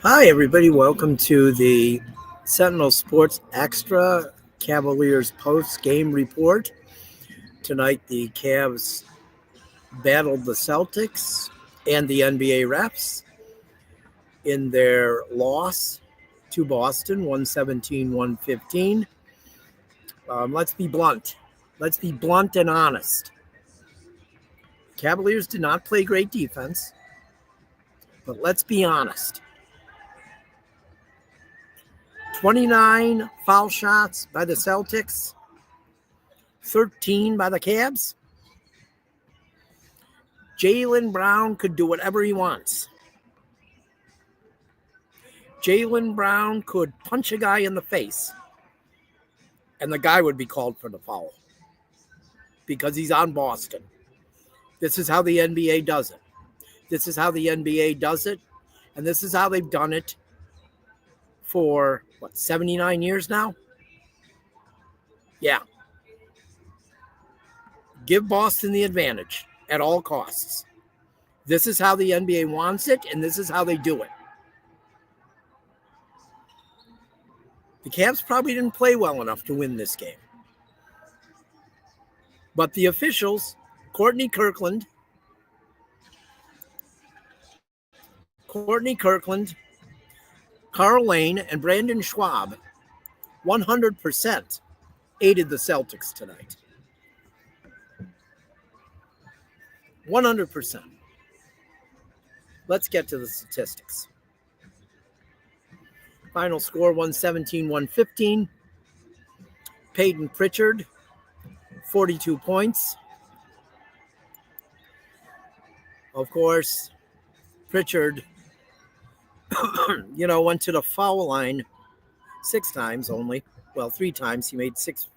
Hi, everybody. Welcome to the Sentinel Sports Extra Cavaliers post-game report. Tonight, the Cavs battled the Celtics and the NBA refs in their loss to Boston, 117-115. Let's be blunt. Let's be blunt and honest. Cavaliers did not play great defense, but let's be honest. 29 foul shots by the Celtics, 13 by the Cavs. Jaylen Brown could do whatever he wants. Jaylen Brown could punch a guy in the face, and the guy would be called for the foul because he's on Boston. This is how the NBA does it. This is how the NBA does it, and this is how they've done it for, 79 years now? Yeah. Give Boston the advantage at all costs. This is how the NBA wants it, and this is how they do it. The Cavs probably didn't play well enough to win this game. But the officials, Courtney Kirkland, Carl Lane, and Brandon Schwab 100% aided the Celtics tonight. 100%. Let's get to the statistics. Final score 117-115. Peyton Pritchard, 42 points. Of course, Pritchard, went to the foul line 6 times only. Well, 3 times. He made 6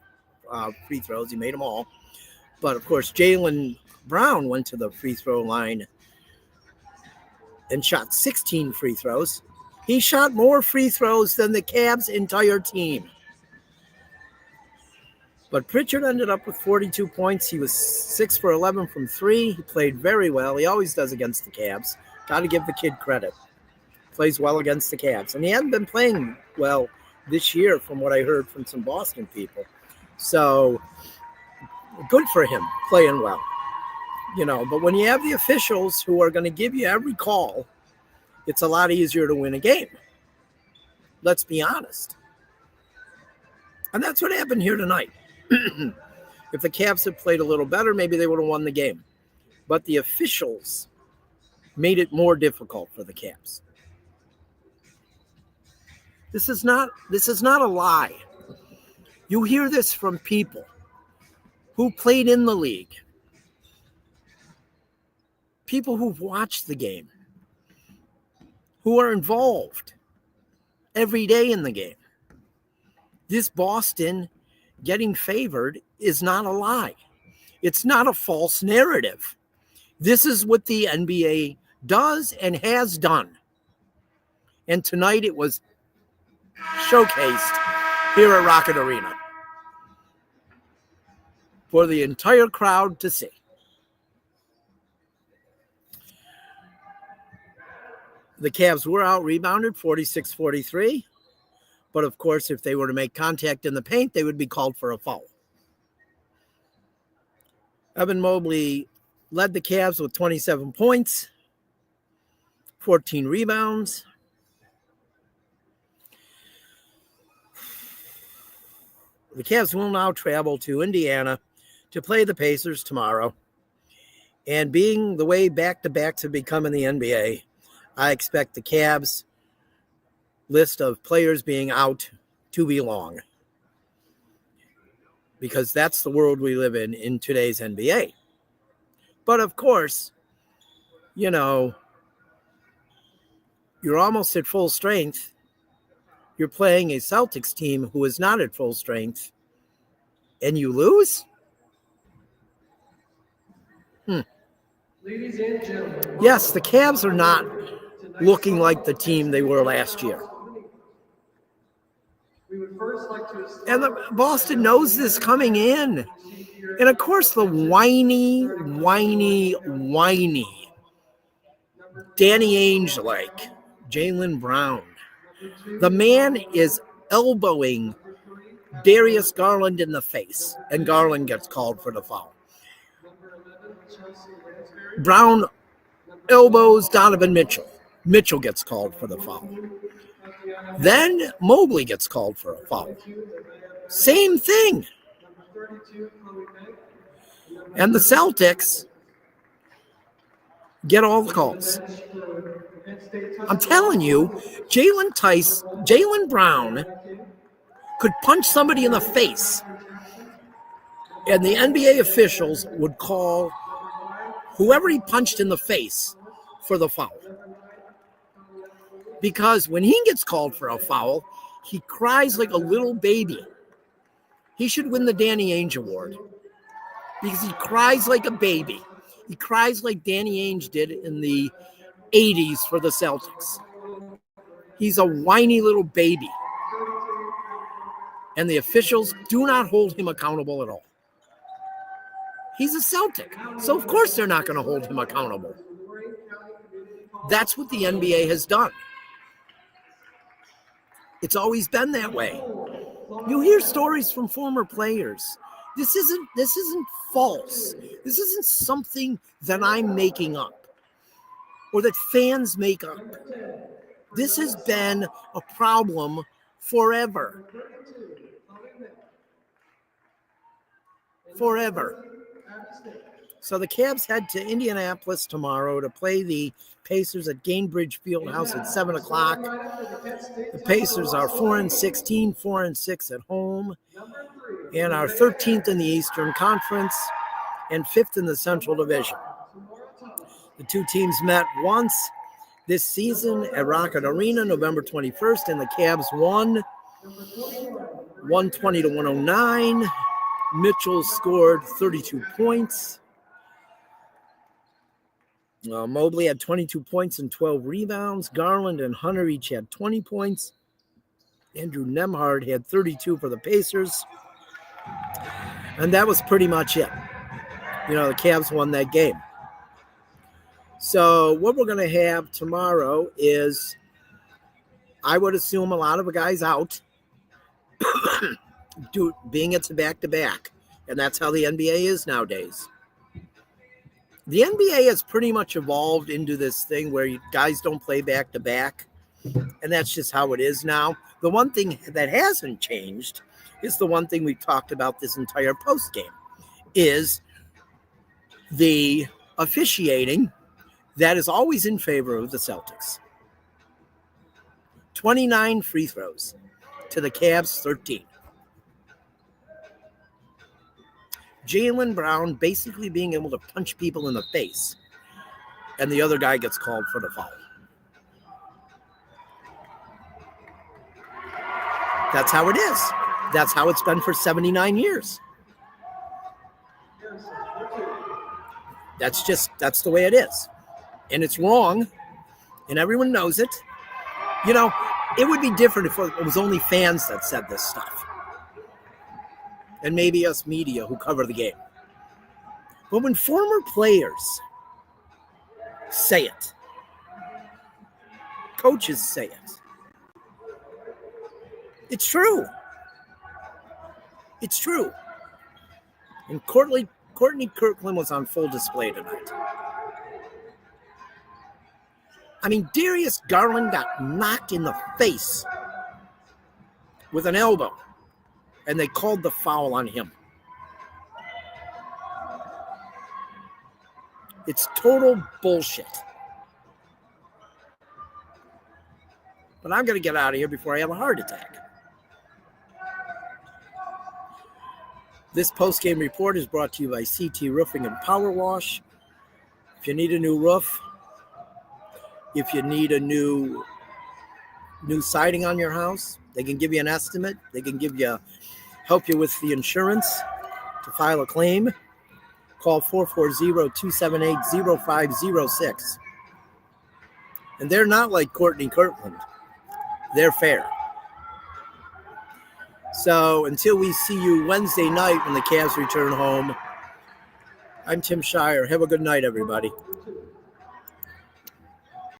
free throws. He made them all. But, of course, Jaylen Brown went to the free throw line and shot 16 free throws. He shot more free throws than the Cavs' entire team. But Pritchard ended up with 42 points. He was 6 for 11 from 3. He played very well. He always does against the Cavs. Got to give the kid credit. Plays well against the Cavs. And he hadn't been playing well this year from what I heard from some Boston people. So good for him playing well. But when you have the officials who are going to give you every call, it's a lot easier to win a game. Let's be honest. And that's what happened here tonight. If the Cavs had played a little better, maybe they would have won the game. But the officials made it more difficult for the Cavs. This is not a lie. You hear this from people who played in the league, people who've watched the game, who are involved every day in the game. This Boston getting favored is not a lie. It's not a false narrative. This is what the NBA does and has done. And tonight it was showcased here at Rocket Arena for the entire crowd to see. The Cavs were out-rebounded 46-43. But, of course, if they were to make contact in the paint, they would be called for a foul. Evan Mobley led the Cavs with 27 points, 14 rebounds. The Cavs will now travel to Indiana to play the Pacers tomorrow. And being the way back-to-backs have become in the NBA, I expect the Cavs list of players being out to be long, because that's the world we live in today's NBA. But of course, you're almost at full strength. You're playing a Celtics team who is not at full strength, and you lose? Ladies and gentlemen. Yes, the Cavs are not looking like the team they were last year. And Boston knows this coming in. And, of course, the whiny Danny Ainge-like Jaylen Brown. The man is elbowing Darius Garland in the face, and Garland gets called for the foul. Brown elbows Donovan Mitchell. Mitchell gets called for the foul. Then Mobley gets called for a foul. Same thing. And the Celtics get all the calls. I'm telling you, Jaylen Brown could punch somebody in the face, and the NBA officials would call whoever he punched in the face for the foul. Because when he gets called for a foul, he cries like a little baby. He should win the Danny Ainge Award because he cries like a baby. He cries like Danny Ainge did in the 80s for the Celtics. He's a whiny little baby. And the officials do not hold him accountable at all. He's a Celtic, so of course they're not going to hold him accountable. That's what the NBA has done. It's always been that way. You hear stories from former players. This isn't false. This isn't something that I'm making up or that fans make up. This has been a problem forever. Forever. So the Cavs head to Indianapolis tomorrow to play the Pacers at Gainbridge Fieldhouse at 7 o'clock. The Pacers are 4-16, 4-6 at home, and are 13th in the Eastern Conference and 5th in the Central Division. The two teams met once this season at Rocket Arena, November 21st, and the Cavs won 120-109. Mitchell scored 32 points. Mobley had 22 points and 12 rebounds. Garland and Hunter each had 20 points. Andrew Nembhard had 32 for the Pacers. And that was pretty much it. The Cavs won that game. So what we're going to have tomorrow is, I would assume, a lot of the guys out, being it's a back-to-back. And that's how the NBA is nowadays. The NBA has pretty much evolved into this thing where guys don't play back-to-back, and that's just how it is now. The one thing that hasn't changed is the one thing we've talked about this entire postgame, is the officiating that is always in favor of the Celtics. 29 free throws to the Cavs 13. Jaylen Brown basically being able to punch people in the face, and the other guy gets called for the foul. That's how it is. That's how it's been for 79 years. That's the way it is. And it's wrong, and everyone knows it. It would be different if it was only fans that said this stuff. And maybe us media who cover the game. But when former players say it, coaches say it, it's true. It's true. And Courtney Kirkland was on full display tonight. Darius Garland got knocked in the face with an elbow, and they called the foul on him. It's total bullshit. But I'm going to get out of here before I have a heart attack. This post-game report is brought to you by CT Roofing and Power Wash. If you need a new roof, if you need a new siding on your house, they can give you an estimate. They can help you with the insurance to file a claim. Call 440-278-0506. And they're not like Courtney Kirkland. They're fair. So until we see you Wednesday night when the Cavs return home, I'm Tim Shirer. Have a good night, everybody.